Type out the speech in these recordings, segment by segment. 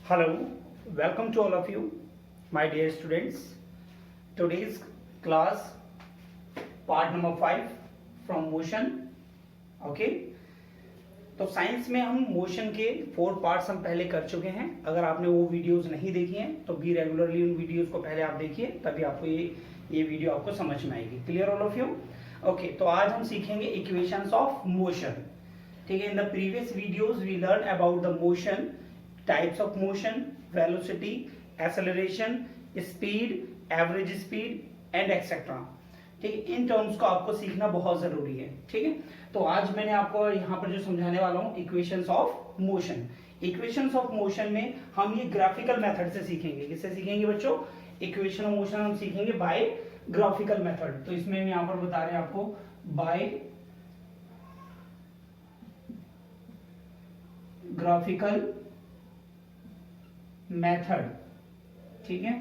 Hello, welcome to all of you, my dear students. Today's class, part number 5 from motion. Okay. तो science में हम motion के 4 parts हम पहले कर चुके हैं. अगर आपने वो वीडियोस नहीं देखी हैं तो भी रेगुलरली उन वीडियोस को पहले आप देखिए, तभी आपको ये वीडियो आपको समझ में आएगी. Clear all of you? Okay. तो आज हम सीखेंगे इक्वेशंस ऑफ मोशन. ठीक है. In the previous videos we learn about the motion, types of motion, velocity, acceleration, speed, average speed and etcetera. ठीक है. इन टर्म्स को आपको सीखना बहुत जरूरी है. ठीक है. तो आज मैंने आपको यहाँ पर जो समझाने वाला हूँ equations of motion. Equations of motion में हम ये ग्राफिकल मेथड से सीखेंगे. किससे सीखेंगे बच्चों? इक्वेशन ऑफ मोशन हम सीखेंगे बाय ग्राफिकल मेथड. तो इसमें हम यहाँ पर बता रहे हैं आपको बाय ग्राफिकल मेथड. ठीक है.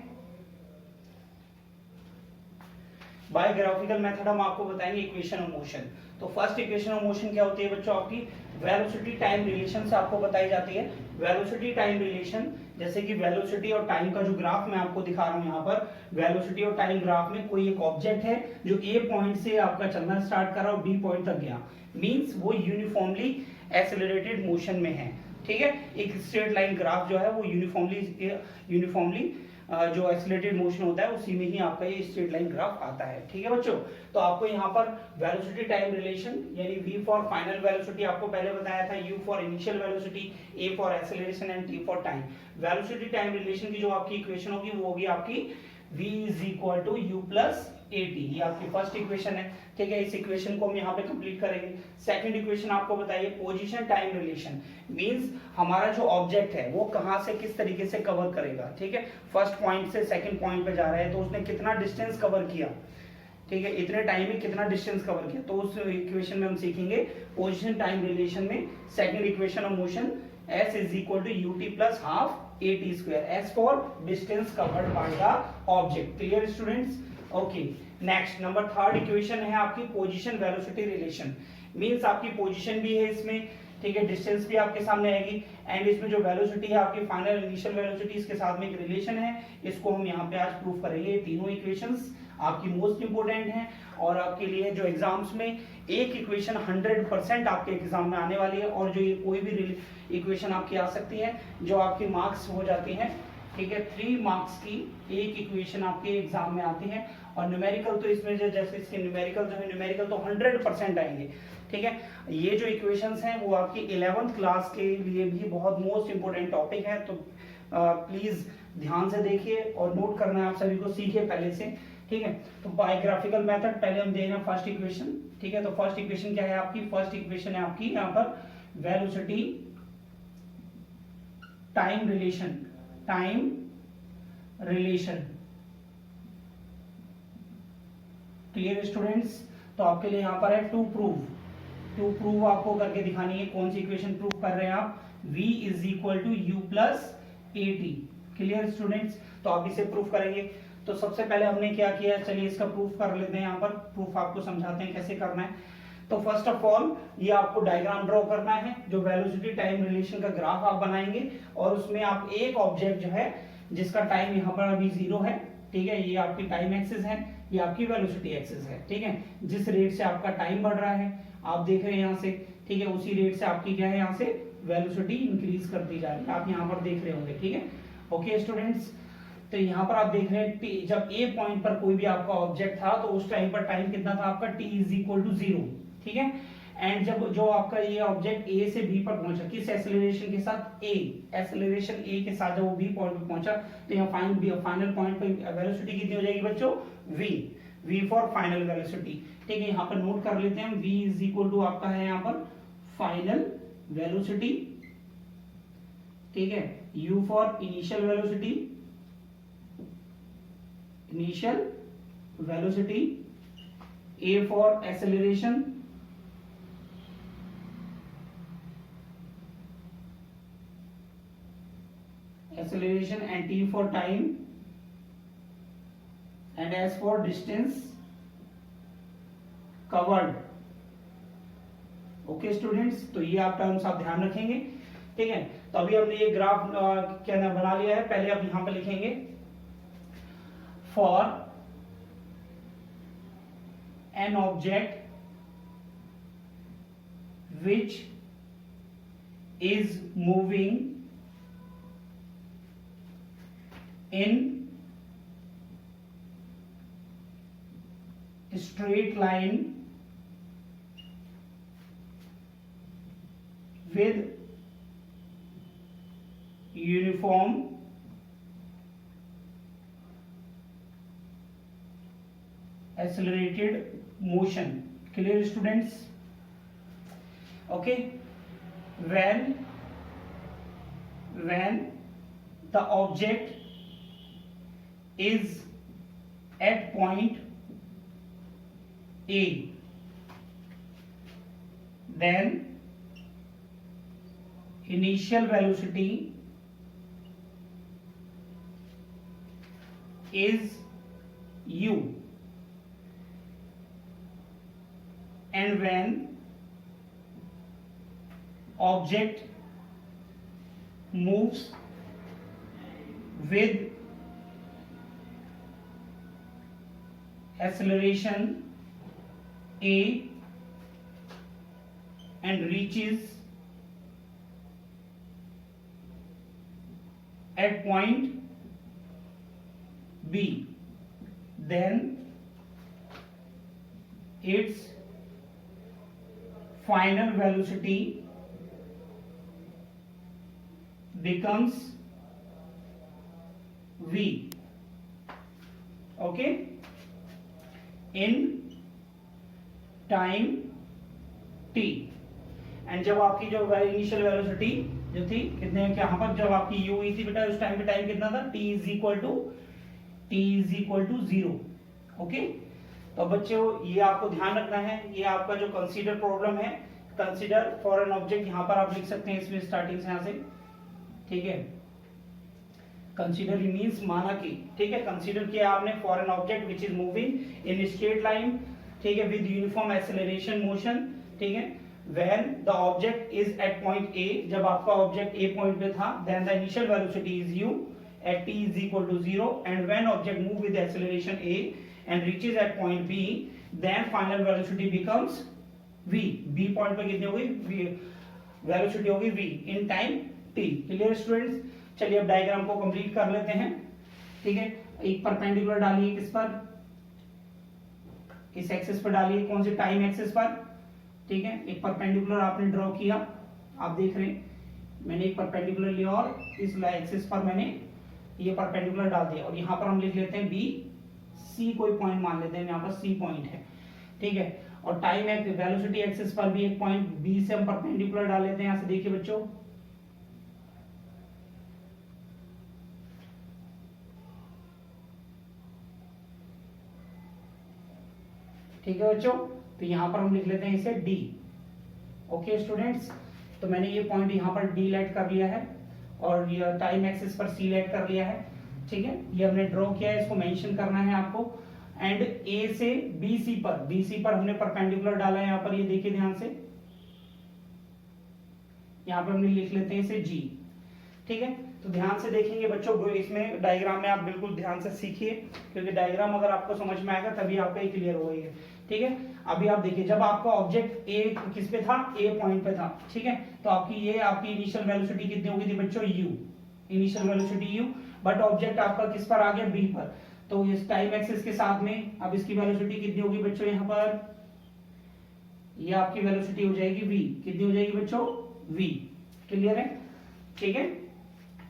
बाय ग्राफिकल मेथड हम आपको बताएंगे इक्वेशन ऑफ मोशन. तो फर्स्ट इक्वेशन ऑफ मोशन क्या होती है बच्चों? आपकी वेलोसिटी टाइम रिलेशन से आपको बताई जाती है. वेलोसिटी टाइम रिलेशन, जैसे कि वेलोसिटी और टाइम का जो ग्राफ मैं आपको दिखा रहा हूं यहाँ पर, वेलोसिटी और टाइम ग्राफ में कोई एक ऑब्जेक्ट है जो ए पॉइंट से आपका चलना स्टार्ट कर रहा और बी पॉइंट तक गया, मींस वो यूनिफॉर्मली एक्सेलरेटेड मोशन में है. ठीक है. एक स्ट्रेट लाइन ग्राफ जो है वो यूनिफॉर्मली जो एक्सेलरेटेड मोशन होता है उसी में ही आपका ये स्ट्रेट लाइन ग्राफ आता है. ठीक है बच्चों. तो आपको यहाँ पर वेलोसिटी टाइम रिलेशन यानी v फॉर फाइनल वेलोसिटी आपको पहले बताया था, u for initial velocity, a for acceleration and t for time. Velocity time relation की जो आपकी इक्वेशन होगी वो होगी आपकी v is equal to u plus at. ये आपकी फर्स्ट इक्वेशन है. ठीक है. इस इक्वेशन को हम यहाँ पे कंप्लीट करेंगे. सेकंड इक्वेशन आपको बताइए पोजीशन टाइम रिलेशन, मींस हमारा जो ऑब्जेक्ट है वो कहां से किस तरीके से कवर करेगा. ठीक है. फर्स्ट पॉइंट से सेकंड पॉइंट पे जा रहा है तो उसने कितना डिस्टेंस कवर किया. ठीक है. इतने टाइम में कितना डिस्टेंस कवर किया. तो उस इक्वेशन में हम सीखेंगे पोजीशन टाइम रिलेशन में second equation of motion s is equal to ut plus half at square. s for distance covered by the object. Clear students? Okay. Next number third equation है आपकी position velocity relation, means आपकी पोजीशन भी है इसमें. ठीक है. Distance भी आपके सामने आएगी एंड इसमें जो वेलोसिटी है आपकी फाइनल इनिशियल वेलोसिटी, इसके साथ में एक रिलेशन है. इसको हम यहाँ पे आज प्रूव करेंगे. ये तीनों इक्वेशंस आपकी मोस्ट इंपोर्टेंट हैं और आपके लिए जो एग्जाम्स में एक इक्वेशन 100% आपके एग्जाम में आने वाली है और जो ये कोई भी इक्वेशन आपकी आ सकती है जो आपकी मार्क्स हो जाती है. ठीक है. 3 मार्क्स की एक इक्वेशन आपके एग्जाम में आती है और न्यूमेरिकल तो इसमें जो जैसे इसके न्यूमेरिकल तो 100% आएंगे. ठीक है. ये जो इक्वेशंस हैं वो आपकी 11th क्लास के लिए भी बहुत मोस्ट इंपोर्टेंट टॉपिक है. तो प्लीज ध्यान से देखिए और नोट करना है आप सभी को, सीखिए पहले से. ठीक है. तो बाय ग्राफिकल मेथड पहले हम देख रहे हैं फर्स्ट इक्वेशन. ठीक है. तो फर्स्ट इक्वेशन क्या है आपकी? फर्स्ट इक्वेशन है आपकी यहाँ पर velocity time relation. Clear students? तो आपके लिए यहाँ पर है टू प्रूव आपको करके दिखानी है. कौन सी इक्वेशन प्रूव कर रहे हैं आप? v is equal to u plus at. Clear students? तो आप इसे प्रूफ करेंगे. तो सबसे पहले हमने क्या किया, चलिए इसका प्रूफ कर लेते हैं. यहाँ पर प्रूफ आपको समझाते हैं कैसे करना है. तो फर्स्ट ऑफ ऑल ये आपको डायग्राम ड्रॉ करना है. जो वेलोसिटी टाइम रिलेशन का ग्राफ आप बनाएंगे और उसमें आप एक ऑब्जेक्ट जो है जिसका टाइम यहाँ पर अभी 0 है. ठीक है. ये आपकी टाइम एक्सिस है, ये आपकी वेलोसिटी एक्सिस है. ठीक है. जिस रेट से आपका टाइम बढ़ रहा है आप देख रहे हैं यहाँ से. ठीक है. उसी रेट से आपकी क्या है यहाँ से वेलोसिटी इंक्रीज करती जा रही है. आप यहाँ पर देख रहे होंगे. ठीक है. Okay students? तो यहाँ पर आप देख रहे हैं जब ए पॉइंट पर कोई भी आपका ऑब्जेक्ट था तो उस टाइम पर टाइम कितना था आपका? t is equal to 0. ठीक है. एंड जब जो आपका ये ऑब्जेक्ट ए से बी पर पहुंचा किस एक्सेलरेशन के साथ? एक्सेलरेशन ए के साथ जब वो बी पॉइंट पर पहुंचा तो यहाँ फाइनल पॉइंट पर वेलोसिटी कितनी हो जाएगी बच्चों? v for final velocity. ठीक है. यहाँ पर नोट कर लेते हैं v इज इक्वल टू आपका है यहाँ पर फाइनल वेलोसिटी. ठीक है. u for initial velocity, a for acceleration, and t for time and s for distance covered. Okay students? तो ये आप टर्म्स आप ध्यान रखेंगे. ठीक है। तो अभी हमने ये ग्राफ क्या नाम बना लिया है। पहले अब यहां पर लिखेंगे for an object which is moving in straight line with uniform accelerated motion. Clear students? Okay, when the object is at point A, then initial velocity is u, and when object moves with acceleration a and reaches at point B, then its final velocity becomes v. Okay, in time t, and जब आपकी जो initial velocity जो थी कितने यहाँ पर जब आपकी u हुई थी बेटा उस टाइम पे टाइम कितना था t is equal to 0. Okay, तो बच्चों ये आपको ध्यान रखना है, ये आपका जो कंसीडर प्रॉब्लम है, कंसीडर फॉर एन ऑब्जेक्ट यहाँ पर आप लिख सकते हैं इसमें स्टार्टिंग से यहाँ से. ठीक है, कंसीडर मींस माना कि, ठीक है, कंसीडर किया आपने for an object which is moving in straight line, ठीक है, विद यूनिफॉर्म एक्सेलरेशन मोशन. ठीक है, when the object is at point A, जब आपका ऑब्जेक्ट ए पॉइंट पे था, then the initial velocity is u at t is equal to 0, and when object move with acceleration a and reaches at point b, then final velocity becomes v. b point पे कितनी होगी velocity होगी v in time t. Clear students? चलिए अब diagram को complete कर लेते हैं. ठीक है, एक परपेंडिकुलर डालिए किस पर, इस एक्सिस पर डालिए, कौन सी टाइम एक्सिस पर. ठीक है, एक परपेंडिकुलर आपने ड्रॉ किया, आप देख रहे हैं मैंने एक परपेंडिकुलर लिया और इस एक्सिस पर मैंने ये परपेंडिकुलर डाल दिया, और यहाँ पर हम लिख लेते हैं बी सी, कोई पॉइंट मान लेते हैं, यहाँ पर सी पॉइंट है. ठीक है, और टाइम वेलोसिटी एक्सिस पर भी एक पॉइंट बी से हम परपेंडिकुलर डाल लेते हैं. यहाँ से देखिए बच्चों, ठीक है बच्चों, तो यहाँ पर हम लिख लेते हैं इसे डी. ओके स्टूडेंट्स, तो मैंने ये पॉइंट यहाँ पर डी लेट कर लिया है और ये टाइम एक्सिस पर सी लेट कर लिया है. ठीक है, ये हमने ड्रॉ किया है, इसको मेंशन करना है आपको. एंड ए से बीसी पर हमने परपेंडिकुलर डाला है यहाँ पर, ये देखिए ध्यान से, यहाँ पर हमने लिख लेते हैं इसे जी. ठीक है, तो ध्यान से देखेंगे बच्चों, इसमें डायग्राम में आप बिल्कुल ध्यान से सीखिए, क्योंकि डायग्राम अगर आपको समझ में आएगा तभी आपका ये क्लियर होगा. ठीक है, अभी आप देखिए, जब आपका ऑब्जेक्ट ए किस पे था, ए पॉइंट पे था. ठीक है, तो आपकी इनिशियल वेलोसिटी कितनी होगी थी बच्चों, you, initial velocity you, but object आपका किस पर आ गया, बी पर. तो इस टाइम एक्सिस के साथ में अब इसकी वेलोसिटी कितनी होगी बच्चों, यहाँ पर ये आपकी वेलोसिटी हो जाएगी v. कितनी हो जाएगी बच्चों, v. क्लियर है? ठीक है,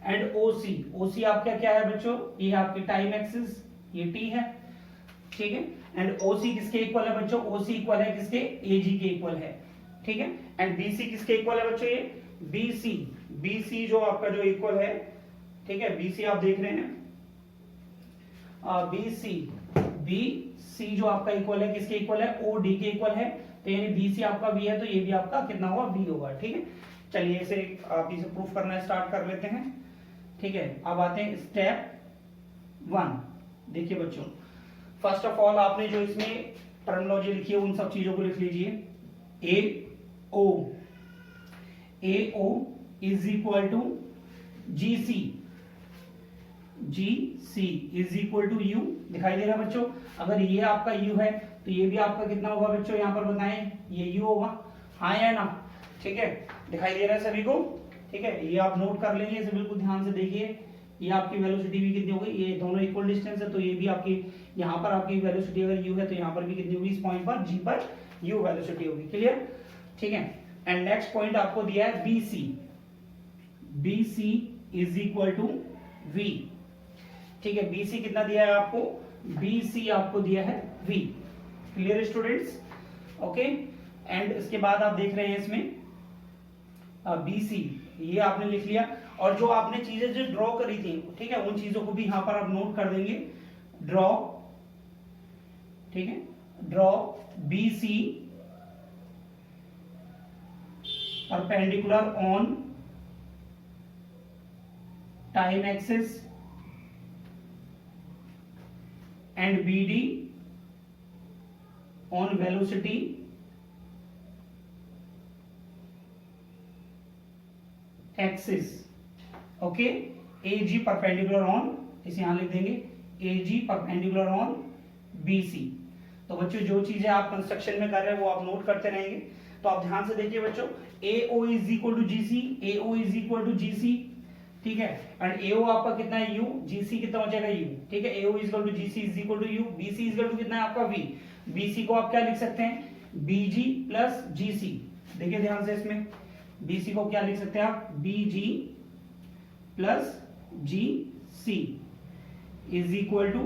एंड ओसी आपका क्या है बच्चों, ये आपकी टाइम एक्सिस, ये t है. ठीक है, एंड ओसी किसके इक्वल है बच्चों, ओसी इक्वल है किसके, एजी के इक्वल है. ठीक है, एंड बीसी किसके इक्वल है बच्चों, ये बीसी जो आपका जो इक्वल है. ठीक है, बीसी आप देख रहे हैं, बीसी जो आपका इक्वल है किसके इक्वल है, ओडी के इक्वल है. तो यानी बीसी आपका वी है, तो ये भी आपका कितना होगा, वी होगा. ठीक है, चलिए इसे आप इसे प्रूफ करना स्टार्ट कर लेते हैं. ठीक है, अब आते हैं स्टेप 1. देखिए बच्चों, फर्स्ट ऑफ ऑल आपने जो इसमें टर्मिनोलॉजी लिखी है उन सब चीजों को लिख लीजिए. A O is equal to G C, G C is equal to u, दिखाई दे रहा है बच्चों। अगर ये आपका यू है तो ये भी आपका कितना होगा बच्चों, यहाँ पर बताएं, ये यू होगा, हाँ या ना, ठीक है, दिखाई दे रहा है सभी को, ठीक है, ये आप नोट कर लेंगे, इसे बिल्कुल ध्यान से देखिए। ये आपकी वेलोसिटी भी कितनी हो गई, ये दोनों इक्वल डिस्टेंस है, तो ये भी आपकी, यहाँ पर आपकी वेलोसिटी अगर यू है तो यहाँ पर भी कितनी होगी, इस पॉइंट पर जी पर यू वेलोसिटी होगी, क्लियर, ठीक है। एंड नेक्स्ट पॉइंट आपको दिया है B C, B C is equal to V, ठीक है, बी सी कितना दिया है आपको, बी सी आपको दिया है V, clear students, okay. And इसके बाद आप देख रहे हैं इसमें बी सी, ये आपने लिख लिया, और जो आपने चीजें जो ड्रॉ करी थी, ठीक है, उन चीजों को भी यहां पर आप नोट कर देंगे, ड्रॉ, ठीक है, draw B C perpendicular on time axis and B D on velocity axis, okay, A G perpendicular on, इसे यहां लिख देंगे, A G perpendicular on B C. तो बच्चों जो चीजें आप कंस्ट्रक्शन में कर रहे हैं वो आप नोट करते रहेंगे, तो आप ध्यान से देखिए बच्चों, A O is equal to G C, A O is equal to G C, ठीक है, एंड ए ओ आपका कितना है यू, जी सी कितना हो जाएगा यू, ठीक है, A O is equal to G C is equal to u, B C is equal to कितना है आपका वी, बी सी को आप क्या लिख सकते हैं, बी जी प्लस जी सी, देखिए ध्यान से इसमें, बी सी को क्या लिख सकते हैं आप, B G plus G C is equal to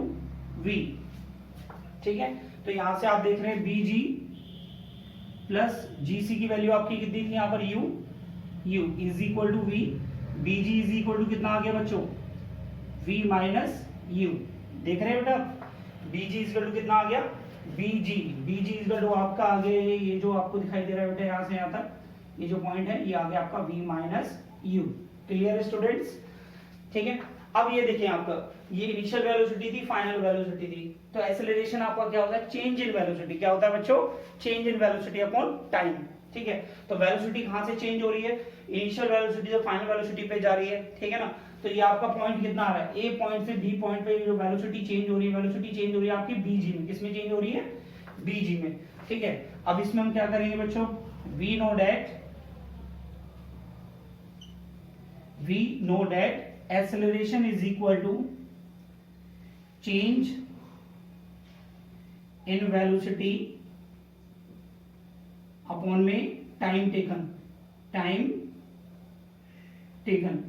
V, ठीक है। तो यहां से आप देख रहे हैं बी जी प्लस जी सी की वैल्यू आपकी कितनी थी, यहां पर U, U is equal to V, B G is equal to कितना आ गया बच्चों, वी माइनस यू, देख रहे हैं बेटा, B G is equal to कितना आ गया, B G is equal to आपका आगे ये जो आपको दिखाई दे रहा है बेटा, यहां से यहां तक ये जो पॉइंट है ये आ गया आपका v minus you, clear students, ठीक है। अब ये देखिए आपका, ये इनिशियल वेलोसिटी थी, फाइनल वेलोसिटी थी, तो एक्सेलरेशन आपका क्या होता है, चेंज इन वेलोसिटी, क्या होता है बच्चों, change in velocity upon time, ठीक है। तो वेलोसिटी कहां से चेंज हो रही है, इनिशियल वेलोसिटी से फाइनल वेलोसिटी पे जा रही है, ठीक है ना। तो ये आपका पॉइंट कितना आ रहा है, ए पॉइंट से बी पॉइंट पे जो वेलोसिटी चेंज हो रही है, वेलोसिटी चेंज हो रही है आपकी बीजी में, किसमें चेंज हो रही है, बीजी में, ठीक है। अब इसमें हम क्या करेंगे बच्चों, we know that acceleration is equal to change in velocity upon में time taken,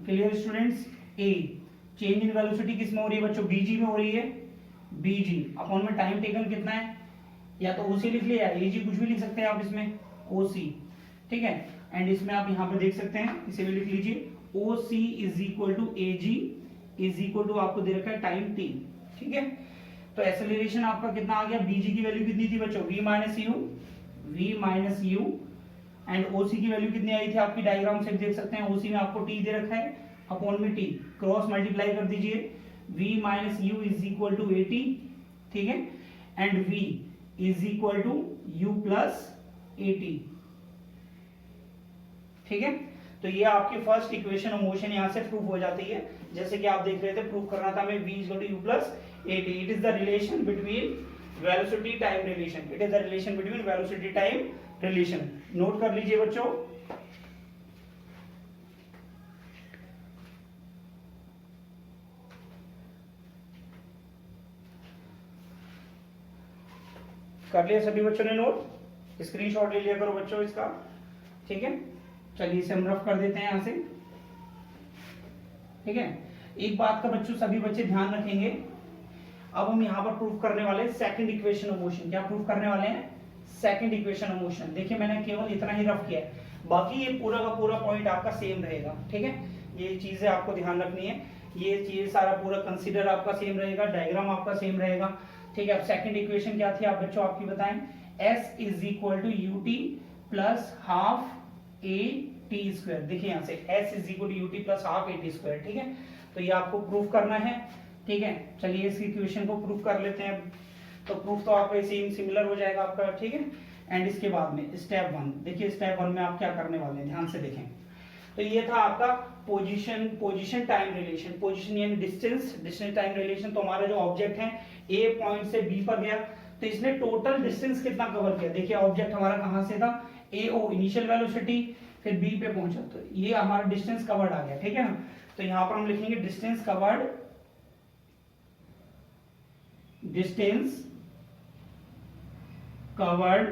clear students। a change in velocity किस में हो रही है बच्चों, bg में हो रही है, bg upon में time taken कितना है, या तो oc लिख लिया, ag कुछ भी लिख सकते हैं आप इसमें, oc, ठीक है। एंड इसमें आप यहाँ पे देख सकते हैं, इसे भी लिख लीजिए, OC is equal to AG is equal to आपको दे रखा है टाइम t, ठीक है। तो एक्सेलरेशन आपका कितना आ गया, BG की वैल्यू कितनी थी बच्चों, v minus you, and OC की वैल्यू कितनी आई थी आपकी, डायग्राम से देख सकते हैं, OC में आपको t दे रखा है, अपॉन में t, क्रॉस मल्टीप्लाई कर दीजिए, v minus U is equal to AT, ठीक है, and v is equal to u plus AT, ठीक है। तो ये आपकी फर्स्ट इक्वेशन ऑफ मोशन यहां से प्रूफ हो जाती है, जैसे कि आप देख रहे थे, प्रूफ करना था हमें v is equal to u plus AT, it is the relation between velocity time relation, it is the relation between velocity time relation, note कर लीजिए बच्चों। कर लिया सभी बच्चों ने नोट, स्क्रीनशॉट ले लिया करो बच्चों इसका, ठीक है। चलिए इसे हम रफ कर देते हैं यहां से, ठीक है। एक बात का बच्चों सभी बच्चे ध्यान रखेंगे, अब हम यहां पर प्रूफ करने वाले हैं सेकंड इक्वेशन ऑफ मोशन, क्या प्रूफ करने वाले हैं, सेकंड इक्वेशन ऑफ मोशन। देखिए मैंने केवल इतना ही रफ किया है, बाकी ये पूरा का पूरा पॉइंट आपका सेम रहेगा, ठीक है। ये चीजें आपको ध्यान रखनी है, ये चीज सारा पूरा कंसीडर आपका सेम रहेगा, डायग्राम आपका सेम रहेगा, ठीक है। अब सेकंड इक्वेशन क्या थी आप बच्चों आपकी बताएं, s is equal to ut plus half a t square, देखिए यहां से s is equal to ut plus half a t square, ठीक है। तो ये आपको प्रूफ करना है, ठीक है। चलिए इस इक्वेशन को प्रूफ कर लेते हैं, तो प्रूफ तो आपका सेम सिमिलर हो जाएगा आपका, ठीक है। एंड इसके बाद में स्टेप 1, देखिए स्टेप 1 में आप क्या करने वाले हैं, ध्यान से देखें। तो ये था आपका पोजीशन टाइम रिलेशन। पोजीशन यानी डिस्टेंस टाइम रिलेशन। तो हमारा जो ऑब्जेक्ट है ए पॉइंट से बी पर गया, तो इसने टोटल डिस्टेंस कितना कवर किया। देखिए ऑब्जेक्ट हमारा कहां से था, ए ओ इनिशियल वेलोसिटी, फिर बी पे पहुंचा, तो ये हमारा डिस्टेंस कवर्ड आ गया, ठीक है ना। तो यहां पर हम लिखेंगे distance covered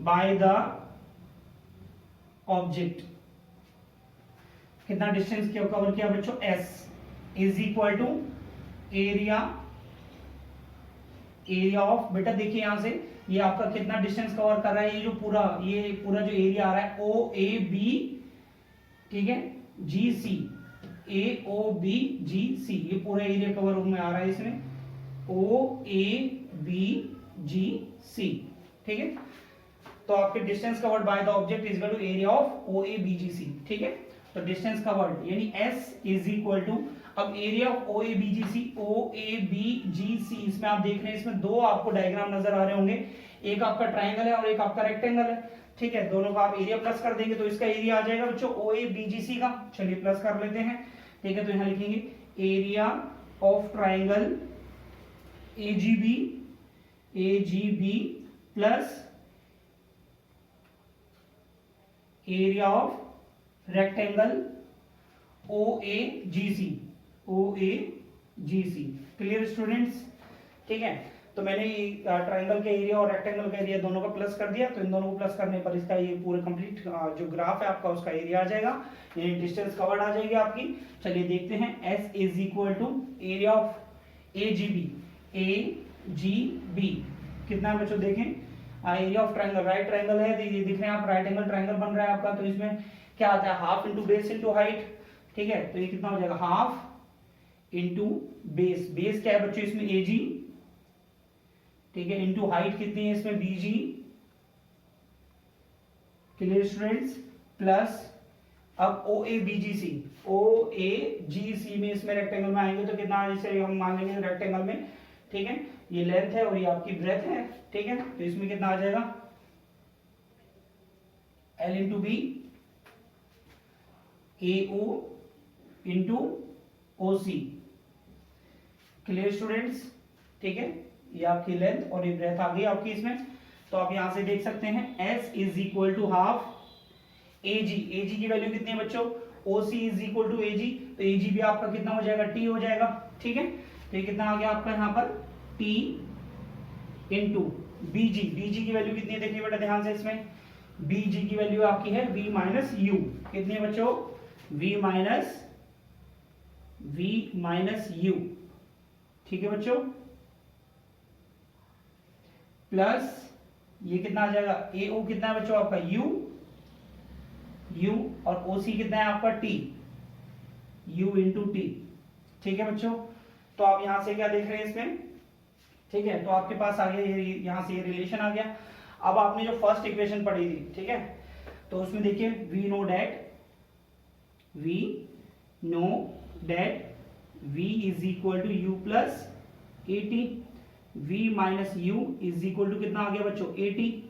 by the object. कितना डिस्टेंस कवर किया बच्चों, S is equal to area of, बेटा देखिए यहां से ये आपका कितना डिस्टेंस कवर कर रहा है, ये पूरा जो एरिया आ रहा है ओ ए बी, ठीक है, जी C, A O B G सी, ये पूरा एरिया कवर में आ रहा है इसमें, ओ ए बी जी सी, ठीक है। तो आपके distance covered by the object is equal to area of O A B G C, ठीक है। तो डिस्टेंस कवर्ड यानी एस इज इक्वल टू, अब area of O A B G C, O A B G C, इसमें आप देख रहे हैं इसमें दो आपको डायग्राम नजर आ रहे होंगे, एक आपका ट्राइंगल है और एक आपका रेक्टेंगल है, ठीक है। दोनों का आप एरिया प्लस कर देंगे तो इसका एरिया आ जाएगा बच्चों ओ ए बी जी सी का। चलिए प्लस कर लेते हैं, ठीक है। तो यहां लिखेंगे area of triangle A G B plus area of rectangle O A G C. Clear students, ठीक है। तो मैंने ट्राइंगल के एरिया और रेक्टेंगल का एरिया दोनों का प्लस कर दिया, तो इन दोनों को प्लस करने पर इसका ये पूरे कंप्लीट जो ग्राफ है आपका उसका एरिया आ जाएगा, यानी डिस्टेंस कवर्ड आ जाएगी आपकी। चलिए देखते हैं, S is equal to area of A G B कितना है बच्चों, देखें area of triangle, right triangle है, ये दिख रहे हैं आप, राइट एंगल ट्राइंगल बन रहा है आपका, तो इसमें क्या आता है, half into base into height, ठीक है। तो ये कितना हो जाएगा, हाफ इंटू बेस, बेस क्या है बच्चों इसमें ए जी, ठीक है, इंटू हाइट कितनी है इसमें बी जी, क्लियर स्टूडेंट्स, प्लस अब ओ A B G C, O A G सी में इसमें रेक्टेंगल में आएंगे तो कितना, जैसे हम मान लेंगे रेक्टेंगल में, ठीक है, ये लेंथ है और ये आपकी ब्रेथ है, ठीक है। तो इसमें कितना आ जाएगा, एल इंटू बी ए ओ इंटू ओ सी, क्लियर स्टूडेंट्स, ठीक है। ये आपकी लेंथ और ये ब्रेथ आ गई आपकी इसमें। तो आप यहां से देख सकते हैं S is equal to half A G की वैल्यू कितनी है बच्चों, O C is equal to A G, तो ए जी भी आपका कितना हो जाएगा, टी हो जाएगा, ठीक है। तो ये कितना आ गया आपका यहाँ पर टी इंटू बीजी की वैल्यू कितनी है, देखिए बेटा ध्यान से, इसमें बीजी की वैल्यू आपकी है v माइनस यू, कितनी है बच्चों, v माइनस यू, ठीक है बच्चों, प्लस ये कितना आ जाएगा, ए ओ कितना है बच्चों आपका u और ओ सी कितना है आपका t, u इंटू टी, ठीक है बच्चों। तो आप यहां से क्या देख रहे हैं इसमें, ठीक है। तो आपके पास आ गया यहां से ये रिलेशन आ गया। अब आपने जो फर्स्ट इक्वेशन पढ़ी थी, ठीक है, तो उसमें देखिए we know that v is equal to U plus A T, v minus U is equal to कितना आ गया बच्चों, ए टी।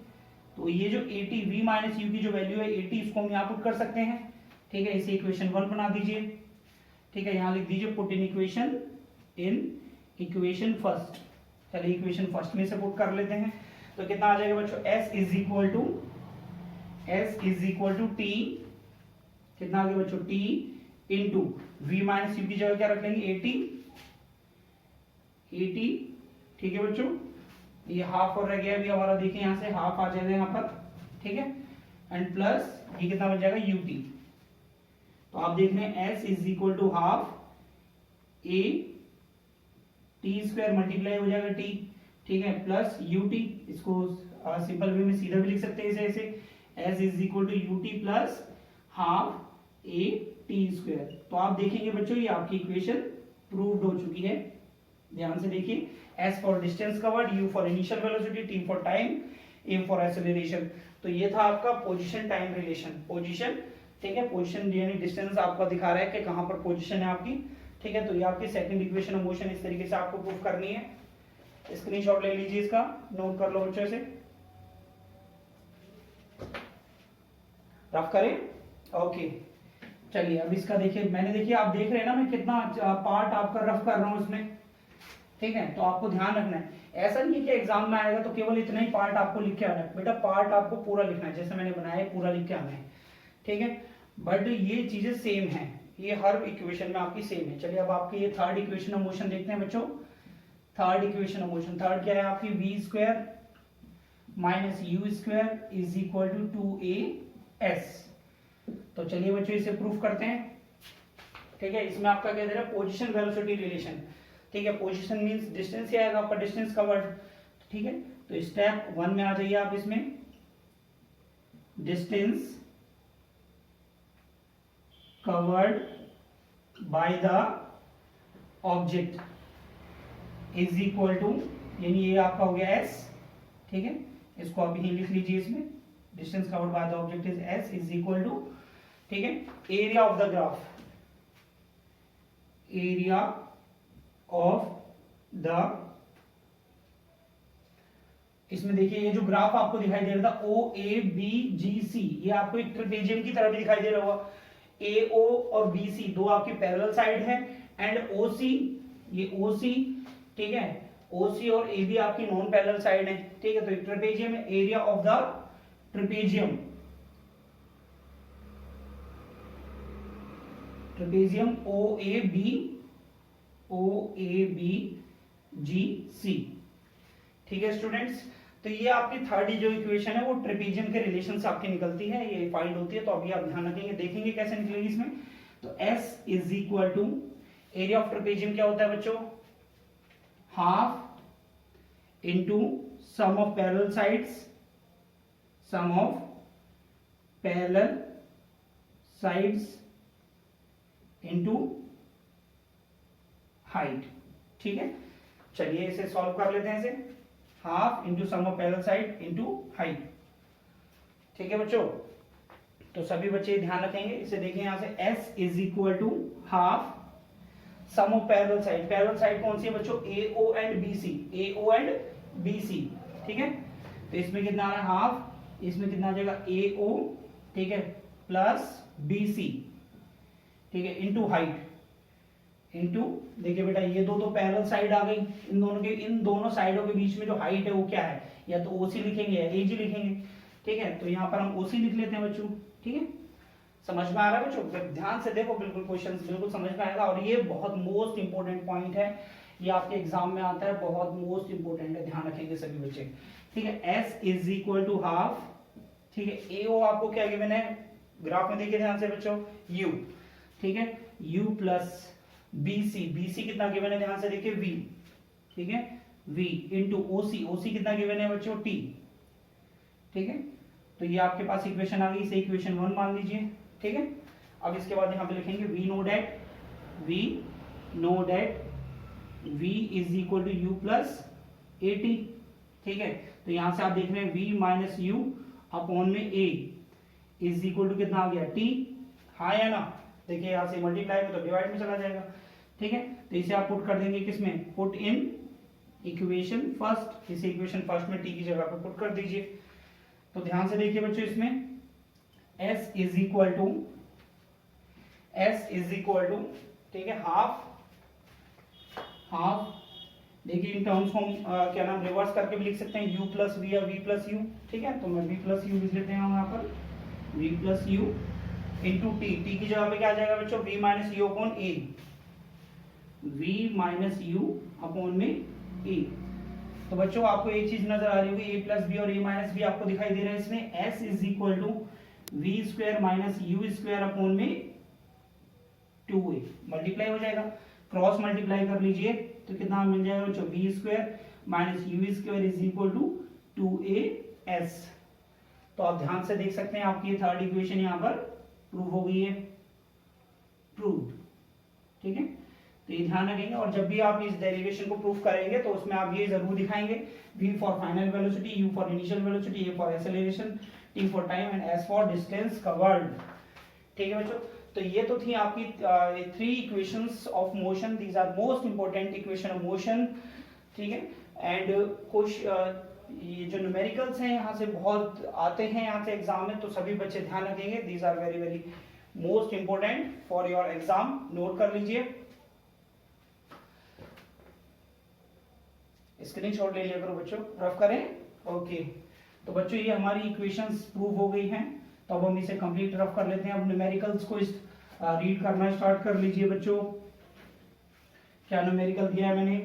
तो ये जो A T, v minus U की जो वैल्यू है ए टी, इसको हम यहाँ पुट कर सकते हैं, ठीक है। इसे इक्वेशन 1 बना दीजिए, ठीक है। यहाँ लिख दीजिए पुट इन इक्वेशन फर्स्ट। चलिए इक्वेशन फर्स्ट में से पुट कर लेते हैं, तो कितना आ जाएगा बच्चों, s is equal to T, कितना आ गया बच्चों, t into v minus U की जगह क्या रख लेंगे, ए टी, ठीक है बच्चों। ये हाफ और रह गया अभी हमारा, देखिए यहां से हाफ आ जाएगा यहाँ पर, ठीक है, एंड प्लस ये कितना बन जाएगा, यू टी। तो आप देख रहे हैं s is equal to half A T square multiply हो जाएगा टी, ठीक है, प्लस यू टी, इसको सिंपल वे में सीधा भी लिख सकते हैं ऐसे, s is equal to U T plus half A T square. तो आप देखेंगे बच्चों ये आपकी इक्वेशन प्रूव्ड हो चुकी है, ध्यान से देखिए, s for distance covered, u for initial velocity, t for time, a for acceleration. तो ये था आपका पोजीशन टाइम रिलेशन, पोजीशन, ठीक है, पोजीशन यानी डिस्टेंस आपका दिखा रहा है कि कहां पर पोजीशन है आपकी, ठीक है। तो ये आपकी सेकंड इक्वेशन ऑफ मोशन इस तरीके से आपको प्रूव करनी है। स्क्रीनशॉट ले लीजिए इसका, नोट कर लो बच्चों से, रफ करें, ओके। चलिए अब इसका देखिए, मैंने देखिए आप देख रहे हैं ना मैं कितना पार्ट आपका रफ कर रहा हूँ इसमें, ठीक है। तो आपको ध्यान रखना है, ऐसा नहीं है कि एग्जाम में आएगा तो केवल इतना ही पार्ट आपको लिख के आना है, बेटा पार्ट आपको पूरा लिखना है, जैसे मैंने बनाया है पूरा लिख के आना है, ठीक है। बट ये चीजें सेम है, ये हर इक्वेशन में आपकी सेम है। चलिए अब आपकी ये थर्ड इक्वेशन ऑफ मोशन देखते हैं बच्चों। Third equation of motion, third क्या है आपकी, V square minus U square is equal to 2as। तो चलिए बच्चों इसे प्रूफ करते हैं, ठीक है। इसमें आपका क्या दे रहा है, पोजीशन वेलोसिटी रिलेशन, ठीक है। पोजीशन मींस डिस्टेंस ही आएगा आपका, डिस्टेंस कवर्ड, ठीक है। तो स्टेप 1 में आ जाइए आप, इसमें distance covered by the object is equal to, यानी ये आपका हो गया s, ठीक है। इसको आप यहीं लिख लीजिए, इसमें distance covered by the object is s is equal to, ठीक है, area of the graph, area of the, इसमें देखिए ये जो ग्राफ आपको दिखाई दे रहा था OABGC, ये आपको एक ट्रेपेजियम की तरह भी दिखाई दे रहा होगा। AO और BC दो आपकी पैरेलल साइड है, एंड OC, ये OC, ठीक है, OC और AB आपकी नॉन पैरेलल साइड है, ठीक है। तो एक ट्रेपेजियम है, area of the trapezium, trapezium OABGC, ठीक है स्टूडेंट्स। तो ये आपकी थर्ड जो इक्वेशन है वो ट्रेपेजियम के रिलेशन से आपकी निकलती है, ये फाइंड होती है। तो अभी आप ध्यान रखेंगे, देखेंगे कैसे निकलेगी इसमें। तो S is equal to, area of trapezium क्या होता है बच्चों, half into sum of parallel sides, sum of parallel sides into height, ठीक है। चलिए इसे सॉल्व कर लेते हैं, इसे half into sum of parallel side into height, ठीक है बच्चों। तो सभी बच्चे ध्यान रखेंगे, इसे देखें यहां से S is equal to half sum of parallel side, parallel side कौन सी है बच्चों, AO and BC, AO and BC, ठीक है। तो इसमें कितना आ रहा है हाफ, इसमें कितना आ जाएगा AO, ठीक है, प्लस BC, ठीक है, इंटू हाइट, इंटू, देखिए बेटा ये दो तो पैरेलल साइड आ गई, इन दोनों साइडों के बीच में जो हाइट है वो क्या है, या तो OC लिखेंगे या AG लिखेंगे, ठीक है। तो यहाँ पर हम OC लिख लेते हैं बच्चों, ठीक है। समझ में आ रहा है बच्चों, ध्यान से देखो, बिल्कुल क्वेश्चन बिल्कुल समझ में आएगा। और ये बहुत मोस्ट इंपोर्टेंट पॉइंट है, ये आपके एग्जाम में आता है, बहुत मोस्ट इंपोर्टेंट है, ध्यान रखेंगे सभी बच्चे, ठीक है। S is equal to half, ठीक है, AO आपको क्या गिवन है, ग्राफ में देखिए ध्यान से बच्चों, U, ठीक है, U प्लस BC, BC कितना गिवन है ध्यान से देखिए V, ठीक है, V इंटू OC, OC कितना गिवन है बच्चों T, ठीक है। तो ये आपके पास इक्वेशन आ गई, इसे इक्वेशन 1 मान लीजिए, ठीक है। अब इसके बाद यहाँ पे लिखेंगे V know that V is equal to U plus AT, ठीक है। तो यहाँ से आप देख रहे हैं V माइनस U अपॉन में A इज इक्वल टू कितना आ गया T, हाँ या ना, देखिए यहाँ से मल्टीप्लाई में तो डिवाइड में चला जाएगा, ठीक है। तो इसे आप पुट कर देंगे किसमें, पुट इन इक्वेशन फर्स्ट, इसे इक्वेशन फर्स्ट में T की जगह पे पुट कर दीजिए। तो ध्यान से देखिए बच्चों, इसमें S इज इक्वल टू, ठीक है, हाफ, देखिए इन टर्म्स को हम क्या नाम रिवर्स करके भी लिख सकते हैं, U प्लस V या V प्लस U, ठीक है। तो मैं V प्लस U लिख लेते हैं यहाँ पर, V plus U into T, T की जगह पे क्या आ जाएगा बच्चों, V minus U upon A, V minus U upon में A। तो बच्चों आपको एक चीज नजर आ रही होगी, A प्लस B और A माइनस B आपको दिखाई दे रहा है इसमें। S is equal to V square minus U square upon में 2A, मल्टीप्लाई हो जाएगा, क्रॉस मल्टीप्लाई कर लीजिए तो कितना मिल जाएगा बच्चों, V square minus U square is equal to 2AS। तो आप ध्यान से देख सकते हैं, आपकी थर्ड इक्वेशन यहाँ पर प्रूव हो गई है, प्रूव्ड, ठीक है। तो ये ध्यान रखेंगे, और जब भी आप इस डेरिवेशन को प्रूफ करेंगे तो उसमें आप ये जरूर दिखाएंगे, V for final velocity, U for initial velocity, A for acceleration, T for time and S for distance covered, ठीक है बच्चों। तो ये तो थी आपकी 3 equations of motion, these are most important equation of motion, ठीक है। एंड कुछ ये जो न्यूमेरिकल्स हैं यहाँ से बहुत आते हैं यहाँ से एग्जाम में, तो सभी बच्चे ध्यान रखेंगे, these are very very most important for your exam, note कर लीजिए, स्क्रीनशॉट ले लिया करो बच्चों, रफ करें। ओके, तो बच्चों ये हमारी इक्वेशंस प्रूव हो गई हैं, तो अब हम इसे कंप्लीट रफ कर लेते हैं। अब न्यूमेरिकल्स को रीड करना स्टार्ट कर लीजिए बच्चों। क्या न्यूमेरिकल दिया है मैंने,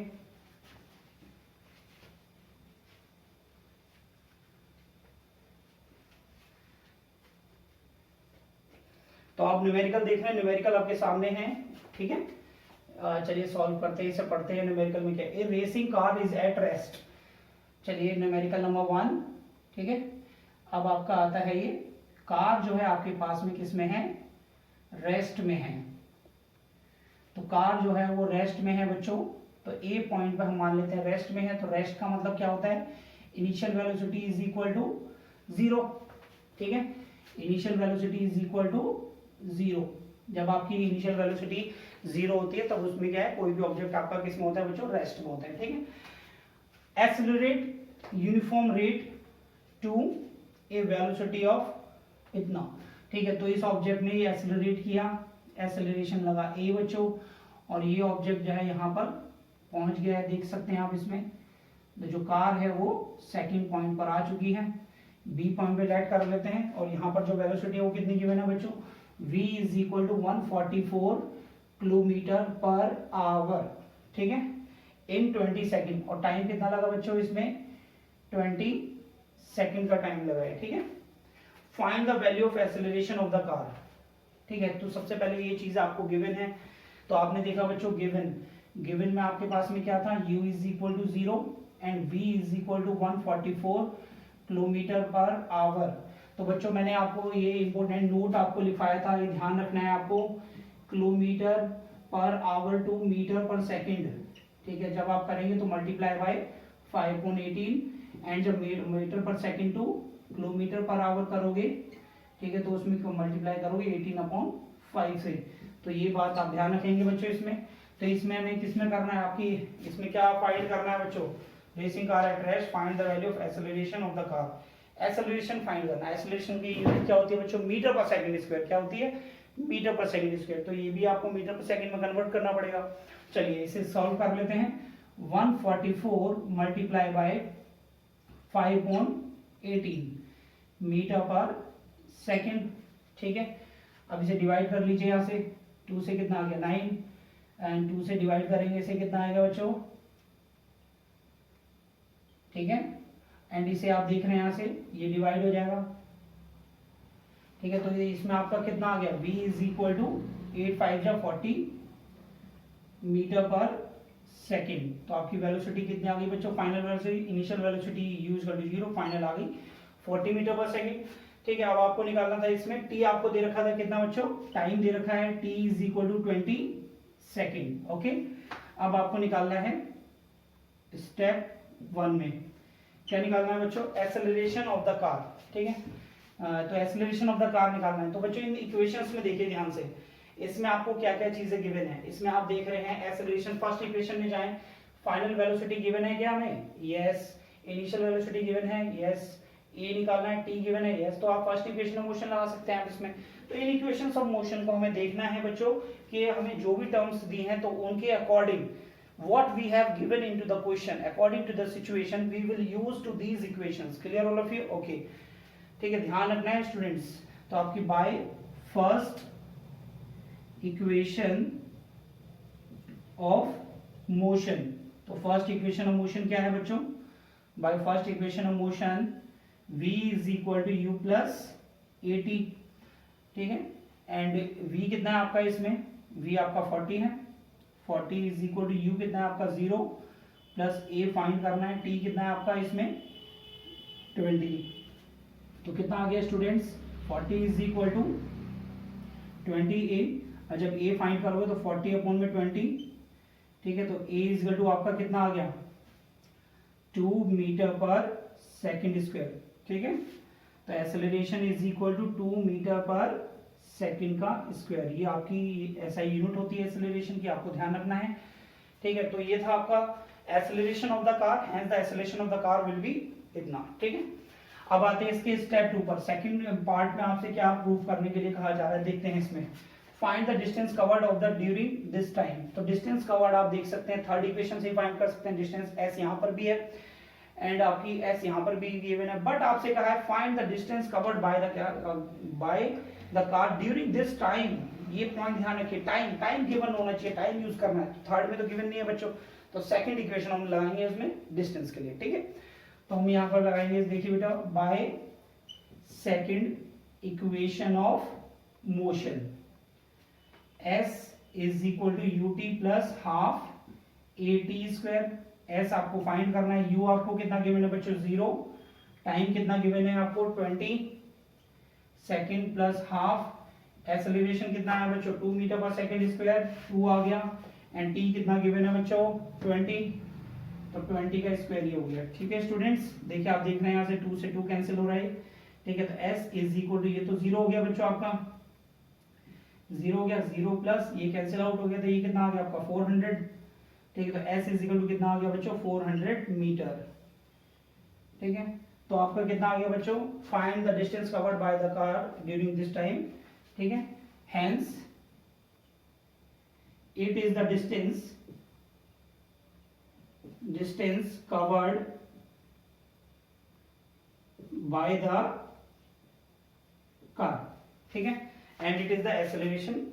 तो आप न्यूमेरिकल देख रहे हैं, न्यूमेरिकल आपके सामने है, ठीक है। चलिए सॉल्व करते हैं, इसे पढ़ते हैं। न्यूमेरिकल में क्या, a racing car is at rest. चलिए न्यूमेरिकल नंबर 1, ठीक है। अब आपका आता है ये कार जो है आपके पास में किस में है, रेस्ट में है। तो कार जो है वो रेस्ट में है बच्चों, तो ए पॉइंट पे हम मान लेते हैं रेस्ट में है। तो रेस्ट का मतलब क्या होता है, initial velocity is equal to 0, ठीक है। Initial velocity is equal to 0। जब आपकी इनिशियल वेलोसिटी 0 होती है तब उसमें क्या है, कोई भी ऑब्जेक्ट आपका किस में होता है बच्चों, रेस्ट में होता है, ठीक है। Accelerate uniform rate to a velocity of इतना, ठीक है। तो इस ऑब्जेक्ट ने ये एक्सेलरेट किया, एक्सेलरेशन लगा ए बच्चों, और ये ऑब्जेक्ट जो है यहाँ पर पहुंच गया है, देख सकते हैं आप इसमें। तो जो कार है वो सेकंड पॉइंट पर आ चुकी है, बी पॉइंट पे लैंड कर लेते हैं। और यहाँ पर जो वेलोसिटी है वो कितनी गिवन है बच्चों, v is equal to 144 kilometre per hour, ठीक है, इन 20 सेकेंड। और टाइम कितना लगा बच्चों इसमें, 20 सेकेंड का टाइम लगा है, ठीक है। Find the value of acceleration of the car, ठीक है। तो सबसे पहले ये चीज आपको गिवन है, तो आपने देखा बच्चों गिवन में आपके पास में क्या था, u is equal to 0 and v is equal to 144 kilometre per hour. तो बच्चों मैंने आपको ये इंपॉर्टेंट नोट आपको लिखाया था, ये ध्यान रखना है आपको, kilometre per hour to metre per second, ठीक है। जब आप करेंगे तो मल्टीप्लाई बाय 5.18 एंड जब metre per second to kilometre per hour करोगे, ठीक है, तो उसमें मल्टीप्लाई करोगे 18/5 से। तो ये बात आप ध्यान रखेंगे बच्चों इसमें। तो इसमें हमें किसमें करना है, आपकी इसमें क्या फाइंड करना है बच्चों, racing car at rest, find the value of acceleration of the car. Acceleration find करना है। एक्सेलरेशन की यूनिट क्या होती है बच्चों, मीटर पर सेकंड स्क्वायर, क्या होती है, मीटर पर सेकंड स्क्वायर। तो ये भी आपको मीटर पर सेकंड में कन्वर्ट करना पड़ेगा। चलिए इसे सॉल्व कर लेते हैं। 144 multiply by 5.18 metre per second, ठीक है। अब इसे डिवाइड कर लीजिए, यहाँ से 2 से कितना आ गया 9, एंड 2 से डिवाइड करेंगे इसे कितना आएगा बच्चों, ठीक है। एंड इसे आप देख रहे हैं यहाँ से ये डिवाइड हो जाएगा, ठीक है। तो ये इसमें आपका कितना आ गया, v is equal to 8×5=40 metre per second. तो आपकी वेलोसिटी कितनी आ गई बच्चों, final velocity, initial velocity use कर दी 0, फाइनल आ गई 40 मीटर पर सेकंड, ठीक है। अब आपको निकालना था इसमें टी आपको दे रखा था कितना बच्चों, टाइम दे रखा है t is equal to 20 second, okay. अब आपको निकालना है स्टेप 1 में क्या निकालना है बच्चों, एक्सेलरेशन ऑफ द कार, ठीक है। तो एक्सेलरेशन ऑफ द कार निकालना है। तो बच्चों इन इक्वेशंस में देखिए ध्यान से, इसमें आपको क्या क्या चीजें गिवन है। इसमें आप देख रहे हैं एक्सेलरेशन, फर्स्ट इक्वेशन में जाएं, फाइनल वेलोसिटी गिवन है क्या हमें, यस। इनिशियल वेलोसिटी गिवन है, यस। ए निकालना है, टी गिवन है, यस। तो आप फर्स्ट इक्वेशन में मोशन लगा सकते हैं आप इसमें। तो इन इक्वेशंस ऑफ मोशन को हमें देखना है बच्चों कि हमें जो भी टर्म्स दी हैं तो उनके according what we have given into the question, according to the situation we will use to these equations, clear all of you, okay, ठीक है। ध्यान रखना है स्टूडेंट्स। तो आपकी by first equation of motion, तो फर्स्ट इक्वेशन ऑफ मोशन क्या है बच्चों, by first equation of motion v is equal to u plus at, ठीक है। एंड v कितना है आपका इसमें, v आपका 40 है, 40 इज इक्वल टू u कितना है आपका 0 प्लस a फाइंड करना है, t कितना है आपका इसमें 20। तो कितना आ गया students, 40 is equal to 20a, और जब a फाइंड करोगे तो 40/20, ठीक है। तो a इज इक्वल टू आपका कितना आ गया 2 मीटर पर सेकंड स्क्वायर, ठीक है। तो acceleration is equal to 2 metre per second का स्क्वायर, ये आपकी SI यूनिट होती है एक्सेलरेशन की, आपको ध्यान रखना है, ठीक है। तो ये था आपका acceleration of the car, hence the acceleration of the car will be इतना, ठीक है। अब आते हैं इसके स्टेप 2 पर। सेकंड पार्ट में आपसे क्या प्रूव करने के लिए कहा जा रहा है, देखते हैं इसमें। Find the distance covered of the during this time. तो डिस्टेंस कवर्ड आप देख सकते हैं थर्ड इक्वेशन से फाइंड कर सकते हैं। डिस्टेंस s यहाँ पर भी है एंड आपकी s यहाँ पर भी गिवन है, बट आपसे कहा है find the distance covered by the car during this time. ये पॉइंट ध्यान रखिए, टाइम गिवन होना चाहिए, टाइम यूज करना है। थर्ड में तो गिवन नहीं है बच्चों, तो सेकंड इक्वेशन हम लगाएंगे इसमें डिस्टेंस के लिए, ठीक है। तो हम यहाँ पर लगाएंगे, देखिए बेटा, by second equation of motion s is equal to U T plus half A T square. s आपको फाइंड करना है, u आपको कितना गिवन है बच्चों 0, टाइम कितना गिवन है आपको 20 सेकंड प्लस हाफ, एक्सेलरेशन कितना है बच्चों 2 मीटर पर सेकंड स्क्वायर, 2 आ गया, एंड t कितना गिवन है बच्चों 20, तो 20 का स्क्वायर ये हो गया, ठीक है स्टूडेंट्स। देखिए आप देख रहे हैं यहाँ से 2 से 2 कैंसिल हो रहा है, ठीक है। तो s इज इक्वल टू, ये तो 0 हो गया बच्चों, आपका 0 हो गया, 0 प्लस ये कैंसिल आउट हो गया, तो ये कितना आ गया आपका 400, ठीक है। तो s इज इक्वल टू कितना आ गया बच्चों 400 मीटर, ठीक है। तो आपका कितना आ गया बच्चों, find the distance covered by the car during this time, ठीक है। Hence it is the distance covered by the car, ठीक है, and it is the acceleration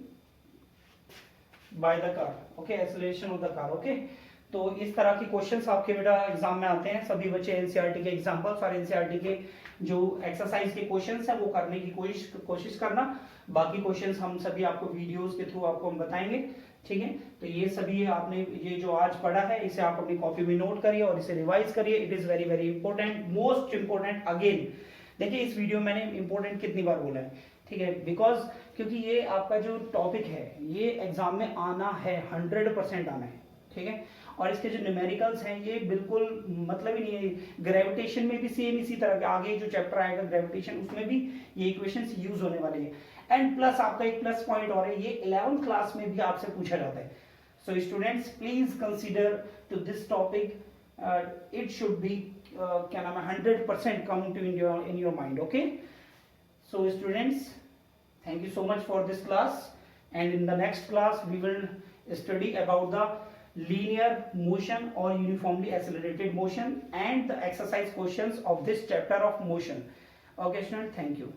by the car, okay, acceleration of the car, okay. तो इस तरह के questions आपके बेटा एग्जाम में आते हैं। सभी बच्चे एनसीईआरटी के एग्जांपल्स और एनसीईआरटी के जो एक्सरसाइज के क्वेश्चंस हैं वो करने की कोशिश करना। बाकी क्वेश्चंस हम सभी आपको वीडियोस के थ्रू आपको हम बताएंगे, ठीक है। तो ये सभी आपने ये जो आज पढ़ा है इसे आप अपनी कॉपी में नोट करिए और इसे रिवाइज करिए। It is very very important, most important. Again देखिए इस वीडियो में मैंने इंपॉर्टेंट कितनी बार बोला है, ठीक है, बिकॉज क्योंकि ये आपका जो टॉपिक है ये एग्जाम में आना है, 100% आना है, ठीक है। और इसके जो न्यूमेरिकल्स हैं ये बिल्कुल मतलब ही नहीं है। ग्रेविटेशन में भी सेम इसी तरह के आगे जो चैप्टर आएगा ग्रेविटेशन, उसमें भी ये इक्वेशंस यूज होने वाले हैं। एंड प्लस आपका एक प्लस पॉइंट और है, ये 11th क्लास में भी आपसे पूछा जाता है। So students please consider to this topic, it should be क्या नाम है 100% come to in your mind, okay. So students, thank you so much for this class, and in the next class we will study about the linear motion or uniformly accelerated motion and the exercise questions of this chapter of motion. Okay students, thank you.